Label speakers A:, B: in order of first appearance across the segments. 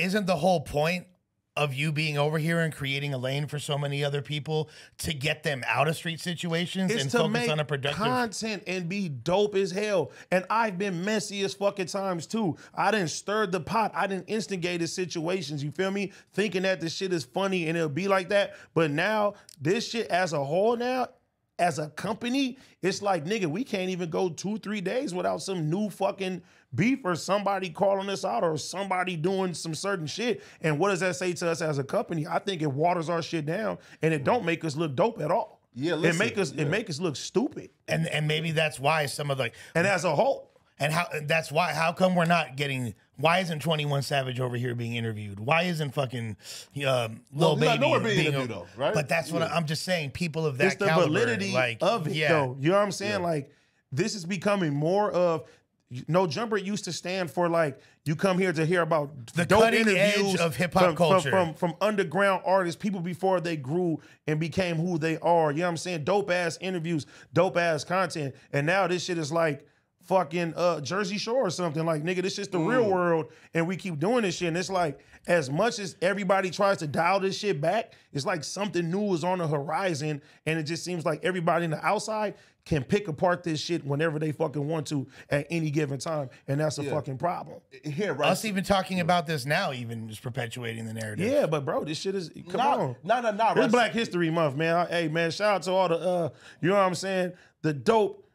A: isn't the whole point of you being over here and creating a lane for so many other people to get them out of street situations
B: It's
A: and
B: to
A: focus
B: make
A: on a productive
B: content and be dope as hell. And I've been messy as fucking times too. I didn't stir the pot. I didn't instigate situations. You feel me? Thinking that this shit is funny and it'll be like that. But now this shit as a whole now, as a company, it's like, nigga, we can't even go 2-3 days without some new fucking beef or somebody calling us out or somebody doing some certain shit. And what does that say to us as a company? I think it waters our shit down and it don't make us look dope at all.
C: Yeah,
B: listen, it make us look stupid.
A: and maybe that's why some of the
B: And as a whole,
A: and how come we're not getting, why isn't 21 Savage over here being interviewed? Why isn't fucking Lil Baby
C: nowhere being
A: being
C: interviewed though, right?
A: But that's what I'm just saying. People of that
B: it's the
A: caliber,
B: validity
A: like,
B: of it,
A: yeah.
B: though. You know what I'm saying? Like, this is becoming more of. No Jumper used to stand for like, you come here to hear about
A: The
B: dope
A: cutting
B: interviews
A: edge of hip-hop culture.
B: from underground artists, people before they grew and became who they are. You know what I'm saying? Dope ass interviews, dope ass content. And now this shit is like fucking Jersey Shore or something. Like, nigga, this is the real world and we keep doing this shit. And it's like, as much as everybody tries to dial this shit back, it's like something new is on the horizon and it just seems like everybody in the outside can pick apart this shit whenever they fucking want to at any given time. And that's a fucking problem.
C: Here, right?
A: Us even talking about this now even is perpetuating the narrative.
B: Yeah, but bro, this shit is, come on.
C: No.
B: It's
C: Right?
B: Black History Month, man. Hey, man, shout out to all the, you know what I'm saying? The dope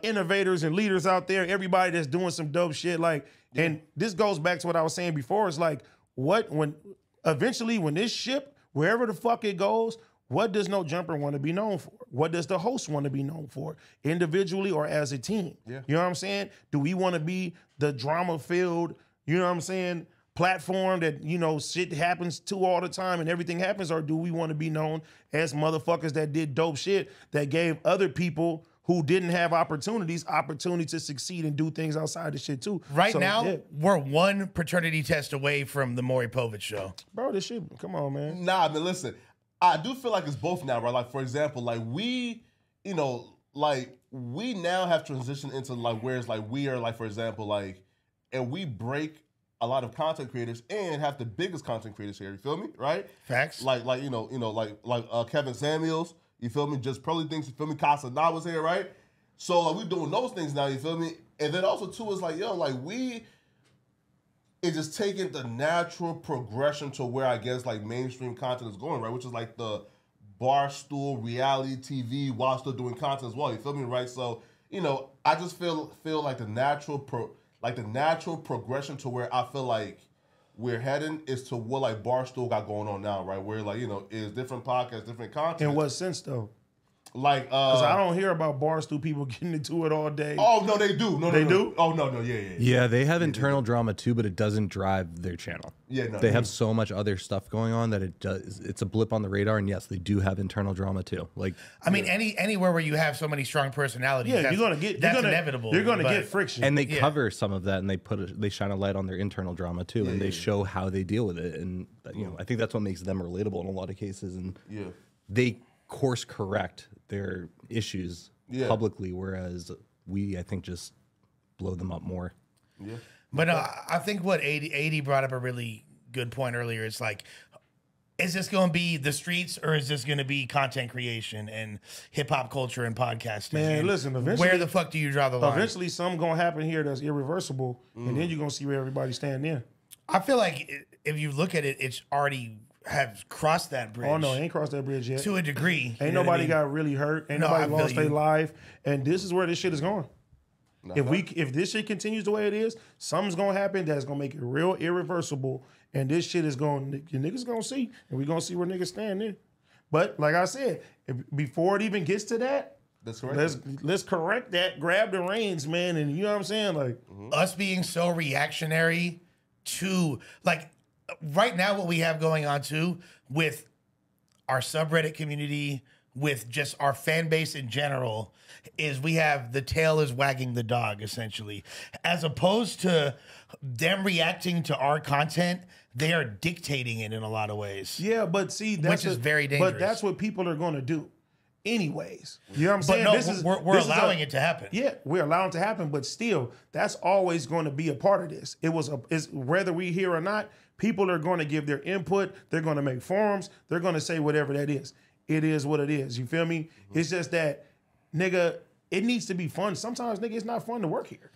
B: innovators and leaders out there, everybody that's doing some dope shit. Like, and this goes back to what I was saying before. It's like, when this ship, wherever the fuck it goes, what does No Jumper want to be known for? What does the host want to be known for, individually or as a team?
C: Yeah.
B: You know what I'm saying? Do we want to be the drama-filled, you know what I'm saying, platform that, you know, shit happens to all the time and everything happens, or do we want to be known as motherfuckers that did dope shit that gave other people who didn't have opportunity to succeed and do things outside the shit too?
A: Right
B: So,
A: now,
B: yeah.
A: we're one paternity test away from the Maury Povich show.
B: Bro, this shit, come on, man.
C: Nah, but listen, I do feel like it's both now, right? Like, for example, like we, you know, like we now have transitioned into like where it's like we are like, for example, like, and we break a lot of content creators and have the biggest content creators here. You feel me? Right?
A: Facts.
C: Like like Kevin Samuels. You feel me? Just Probably Things. You feel me? Casa Na was here, right? So like we're doing those things now. You feel me? And then also too is like, yo, like we. It's just taking the natural progression to where I guess like mainstream content is going, right? Which is like the Barstool reality TV while still doing content as well. You feel me, right? So you know, I just feel like the natural progression to where I feel like we're heading is to what like Barstool got going on now, right? Where like, you know, is different podcasts, different content.
B: In what sense though?
C: Like,
B: Because I don't hear about Barstool people getting into it all day.
C: Oh no, they do. No,
B: They
C: no.
B: do?
C: Oh no, yeah.
D: Yeah, they have internal drama too, but it doesn't drive their channel.
C: Yeah, no.
D: They have so much other stuff going on that it does. It's a blip on the radar, and yes, they do have internal drama too. Like,
A: I mean, anywhere where you have so many strong personalities,
B: Yeah,
A: that's,
B: you're gonna get.
A: that's inevitable.
B: You're gonna
A: but-
B: get friction.
D: and they cover some of that, and they shine a light on their internal drama too, and they show how they deal with it. And you know, I think that's what makes them relatable in a lot of cases. And they course correct their issues publicly, whereas we, I think, just blow them up more.
C: Yeah.
A: But I think what 80 brought up a really good point earlier. It's like, is this going to be the streets or is this going to be content creation and hip hop culture and podcasting?
B: Man,
A: And
B: listen, eventually-
A: where the fuck do you draw the line?
B: Eventually, something gonna happen here that's irreversible, and then you're gonna see where everybody stand in.
A: I feel like if you look at it, it's already have crossed that bridge.
B: Oh no, ain't crossed that bridge yet.
A: to a degree.
B: Ain't nobody got really hurt. Ain't
A: No, I
B: nobody
A: feel
B: lost their
A: you.
B: life. And this is where this shit is going. If this shit continues the way it is, something's gonna happen that's gonna make it real irreversible. And this shit is going, your niggas gonna see, and we gonna see where niggas stand in. But like I said, before it even gets to that,
C: That's correct.
B: let's correct that. Grab the reins, man, and you know what I'm saying, like.
A: us being so reactionary to, like, right now what we have going on too with our subreddit community, with just our fan base in general, is we have the tail is wagging the dog, essentially. As opposed to them reacting to our content, they are dictating it in a lot of ways.
B: Yeah, but see, that's
A: Which is very dangerous.
B: But that's what people are going to do. anyways. You know what I'm saying?
A: But no,
B: This is-
A: we're
B: this is
A: allowing it to happen.
B: Yeah, we're allowing it to happen, but still, that's always going to be a part of this. It's whether we here or not, people are going to give their input. They're going to make forums. They're going to say whatever that is. It is what it is. You feel me? It's just that, nigga, it needs to be fun. Sometimes, nigga, it's not fun to work here.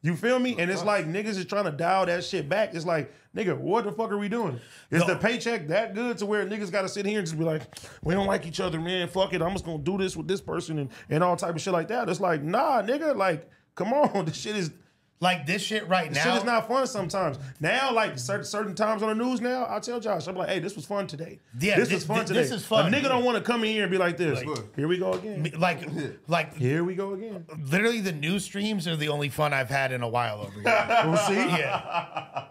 B: You feel me? And it's like niggas is trying to dial that shit back. It's like, nigga, what the fuck are we doing? Is the paycheck that good to where niggas got to sit here and just be like, we don't like each other, man. Fuck it. I'm just going to do this with this person and all type of shit like that. It's like, nah, nigga, like, come on. This shit is...
A: Like this shit right now.
B: Shit is not fun sometimes. Now, like certain times on the news now, I tell Josh, I'm like, hey, this was fun today.
A: Yeah,
B: this was fun today.
A: This is fun.
B: A nigga don't want to come in here and be like this. Here we go again.
A: Like
B: Here we go again.
A: literally the news streams are the only fun I've had in a while over here.
B: We'll see.
A: Yeah.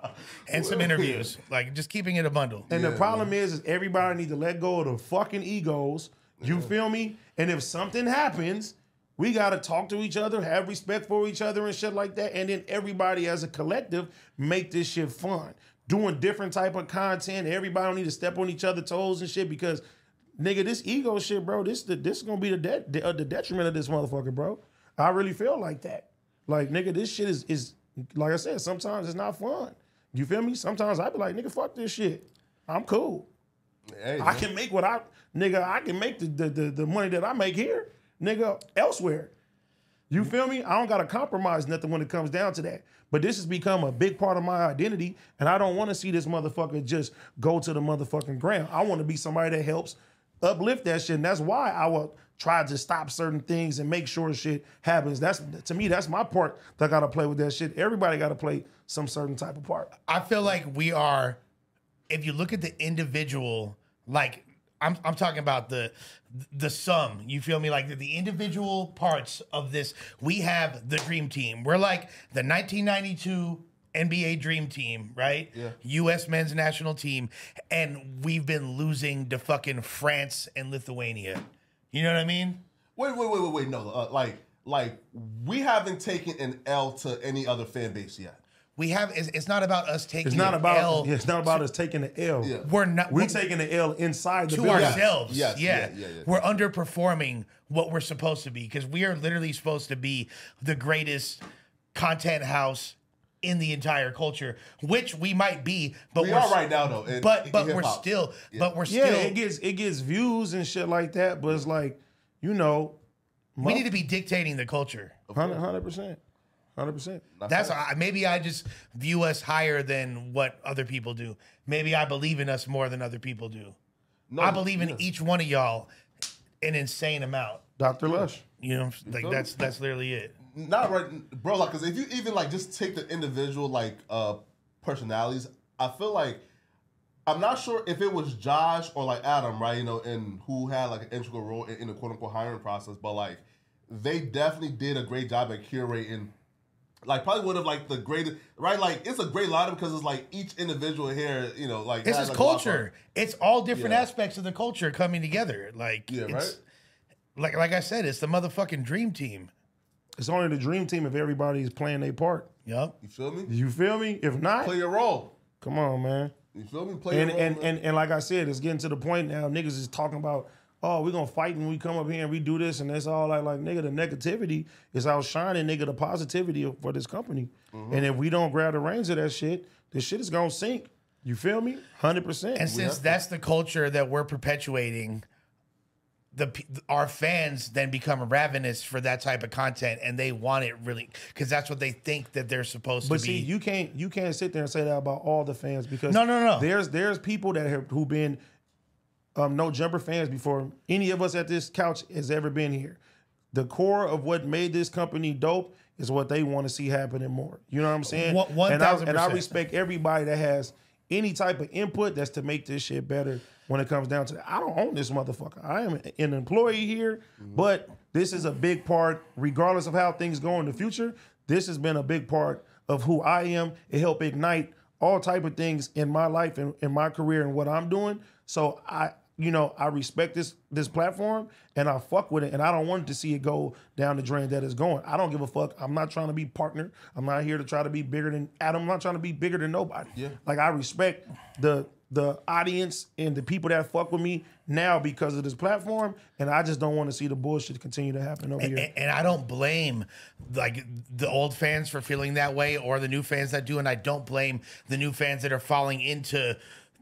A: And some interviews. Like just keeping it a bundle.
B: And the problem is everybody needs to let go of the fucking egos. You feel me? And if something happens, we got to talk to each other, have respect for each other and shit like that. And then everybody as a collective make this shit fun. Doing different type of content. Everybody don't need to step on each other's toes and shit because, nigga, this ego shit, bro, this is going to be the detriment of this motherfucker, bro. I really feel like that. Like, nigga, this shit is like I said, sometimes it's not fun. You feel me? Sometimes I be like, nigga, fuck this shit. I'm cool.
C: Hey,
B: I can make I can make the money that I make here, nigga, elsewhere. You feel me? I don't gotta compromise nothing when it comes down to that. But this has become a big part of my identity, and I don't want to see this motherfucker just go to the motherfucking ground. I want to be somebody that helps uplift that shit, and that's why I will try to stop certain things and make sure shit happens. That's, to me, that's my part that I gotta play with that shit. Everybody gotta play some certain type of part.
A: I feel like we are, if you look at the individual, like I'm talking about the sum, you feel me? Like the individual parts of this, we have the dream team. We're like the 1992 NBA dream team, right?
C: Yeah.
A: U.S. men's national team. And we've been losing to fucking France and Lithuania. You know what I mean?
C: Wait. No, like we haven't taken an L to any other fan base yet.
A: We have. It's not about us taking.
B: It's not
A: an
B: about.
A: L.
B: It's not about us taking the L.
C: Yeah.
A: We're not.
B: We're taking the L inside the
A: to
B: building.
A: ourselves.
C: Yes,
A: Yeah.
C: yeah.
A: We're underperforming what we're supposed to be because we are literally supposed to be the greatest content house in the entire culture, which we might be, but
C: We
A: we're
C: are right now though.
A: But we're
C: hip-hop.
A: still.
C: Yeah.
A: But we're
B: Yeah,
A: still.
B: it gets views and shit like that, but it's like, you know,
A: We need to be dictating the culture.
B: 100%. 100%.
A: That's maybe I just view us higher than what other people do. Maybe I believe in us more than other people do.
C: No,
A: I believe in
C: yeah.
A: each one of y'all an insane amount.
B: Dr. Lush.
A: You know, like
C: feel
A: that's literally it.
C: Not right, bro. Like, cause if you even like just take the individual like personalities, I feel like I'm not sure if it was Josh or like Adam, right? You know, and who had like an integral role in the quote unquote hiring process, but like they definitely did a great job at curating. Like probably would have like the greatest, right? Like it's a great lineup because it's like each individual here, you know, like
A: This
C: has,
A: is
C: like, a lot of-
A: culture. It's all different
C: Yeah.
A: aspects of the culture coming together. Like
C: Yeah,
A: it's, like I said, it's the motherfucking dream team.
B: It's only the dream team if everybody's playing their part.
A: Yup.
C: You feel me?
B: You feel me? If not,
C: Play your role.
B: come on, man.
C: You feel me? Play your role.
B: And like I said, it's getting to the point now, niggas is talking about, oh, we're gonna fight and we come up here and we do this, and it's all like nigga, the negativity is outshining, nigga, the positivity for this company. And if we don't grab the reins of that shit, this shit is gonna sink. You feel me? 100%.
A: And since that's the culture that we're perpetuating, our fans then become ravenous for that type of content, and they want it really because that's what they think that they're supposed
B: But
A: to
B: see,
A: be.
B: you can't sit there and say that about all the fans because
A: No.
B: There's people that who've been no jumper fans before any of us at this couch has ever been here. The core of what made this company dope is what they want to see happening more. You know what I'm saying?
A: 1000%.
B: And I respect everybody that has any type of input that's to make this shit better when it comes down to that. I don't own this motherfucker. I am an employee here, but this is a big part, regardless of how things go in the future, this has been a big part of who I am. It helped ignite all type of things in my life and in my career and what I'm doing. So I respect this platform and I fuck with it, and I don't want to see it go down the drain that it's going. I don't give a fuck. I'm not trying to be partner. I'm not here to try to be bigger than Adam. I'm not trying to be bigger than nobody.
C: Yeah.
B: Like I respect the the audience and the people that fuck with me now because of this platform, and I just don't want to see the bullshit continue to happen over here.
A: And I don't blame like the old fans for feeling that way or the new fans that do, and I don't blame the new fans that are falling into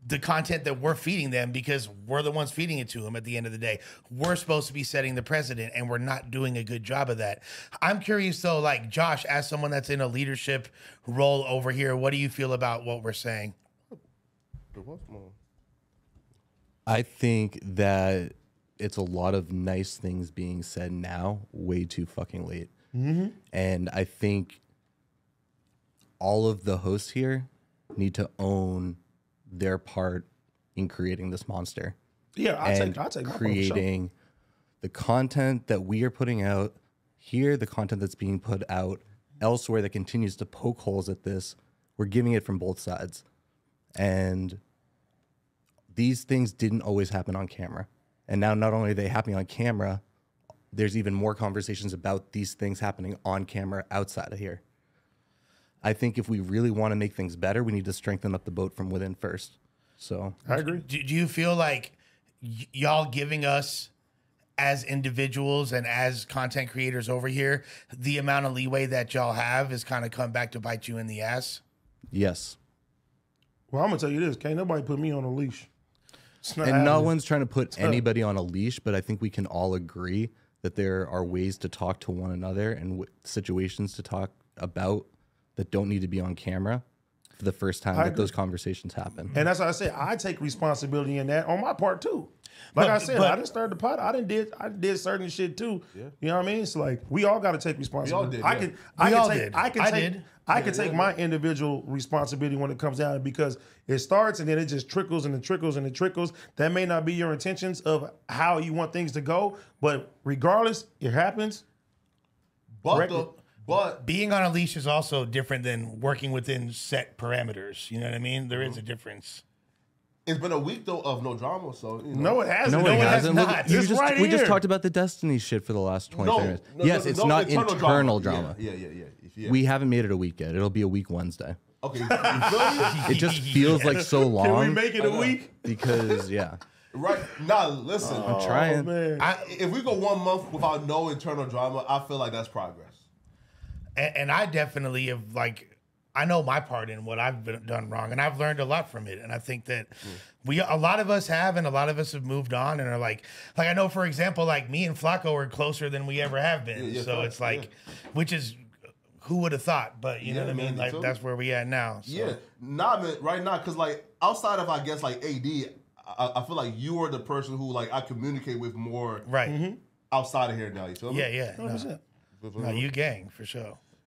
A: the content that we're feeding them because we're the ones feeding it to them at the end of the day. We're supposed to be setting the precedent, and we're not doing a good job of that. I'm curious though, like Josh, as someone that's in a leadership role over here, what do you feel about what we're saying?
D: I think that it's a lot of nice things being said now, way too fucking late. And I think all of the hosts here need to own their part in creating this monster.
B: Yeah, I'll take my part for sure.
D: Creating the content that we are putting out here, the content that's being put out elsewhere that continues to poke holes at this. We're giving it from both sides. And these things didn't always happen on camera. And now not only are they happening on camera, there's even more conversations about these things happening on camera outside of here. I think if we really want to make things better, we need to strengthen up the boat from within first. So
B: I agree.
A: Do you feel like y'all giving us as individuals and as content creators over here, the amount of leeway that y'all have is kind of come back to bite you in the ass?
D: yes.
B: Well, I'm gonna tell you this: can't nobody put me on a leash. It's not
D: And no
B: happening.
D: one's trying to put anybody on a leash, but I think we can all agree that there are ways to talk to one another and situations to talk about that don't need to be on camera for the first time that those conversations happen.
B: And that's why I said I take responsibility in that on my part too. Like I said, I didn't start the pot. I did certain shit too. Yeah. You know what I mean? It's like we all got to take responsibility.
C: did,
B: I can take my individual responsibility when it comes down because it starts and then it just trickles and it trickles and it trickles. That may not be your intentions of how you want things to go, but regardless, it happens.
C: But
A: Being on a leash is also different than working within set parameters. You know what I mean? There is a difference.
C: it's been a week though of no drama, so you know.
B: No, it hasn't.
D: No, it
A: has
D: hasn't.
A: not.
D: Look,
A: It's
B: right
D: we just
B: here.
D: talked about the Destiny shit for the last 20 minutes. Yes, it's
C: no,
D: not internal drama.
C: Yeah.
D: We haven't made it a week yet. It'll be a week Wednesday.
C: Okay, you feel me?
D: It just feels like so long.
B: Can we make it a week?
D: Because, yeah.
C: Right. Nah, listen.
D: I'm trying.
B: Man.
C: If we go 1 month without no internal drama, I feel like that's progress.
A: And I definitely have, like, I know my part in what I've done wrong, and I've learned a lot from it. And I think that a lot of us have, and a lot of us have moved on and are like I know, for example, like me and Flacco are closer than we ever have been.
C: Yeah,
A: so
C: fact,
A: it's like, which is, who would have thought? But you know what I mean?
C: man,
A: Like,
C: too.
A: that's where we at now. So.
C: Yeah, nah, man, right now, because like outside of I guess like AD, I feel like you are the person who like I communicate with more
A: Right.
C: outside of here now. You feel me?
A: Yeah. No, you gang for sure.